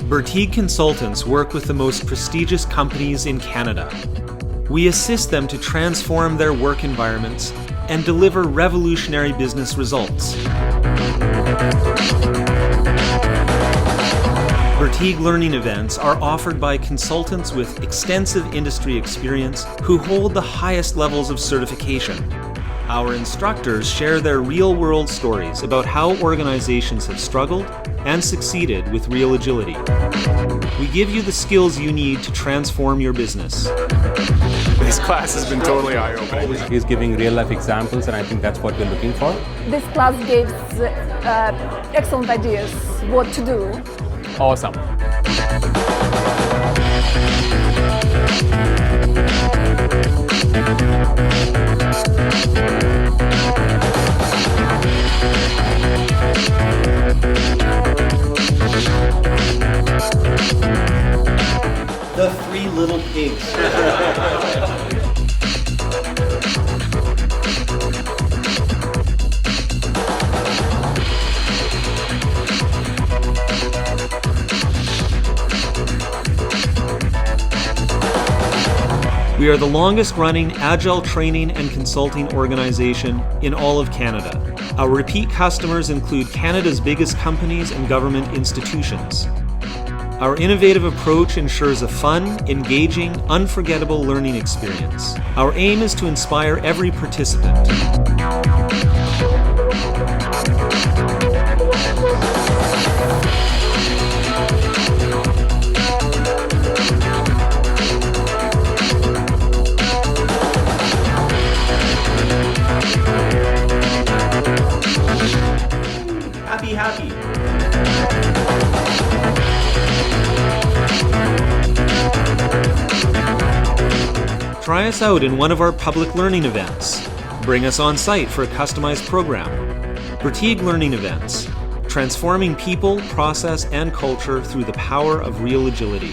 BERTEIG consultants work with the most prestigious companies in Canada. We assist them to transform their work environments and deliver revolutionary business results. BERTEIG learning events are offered by consultants with extensive industry experience who hold the highest levels of certification. Our instructors share their real-world stories about how organizations have struggled and succeeded with real agility. We give you the skills you need to transform your business. This class has been totally eye-opening. He's giving real-life examples, and I think that's what we're looking for. This class gives excellent ideas what to do. Awesome. The Three Little Pigs. We are the longest-running Agile training and consulting organization in all of Canada. Our repeat customers include Canada's biggest companies and government institutions. Our innovative approach ensures a fun, engaging, unforgettable learning experience. Our aim is to inspire every participant. Happy. Try us out in one of our public learning events. Bring us on site for a customized program. BERTEIG learning events, transforming people, process, and culture through the power of real agility.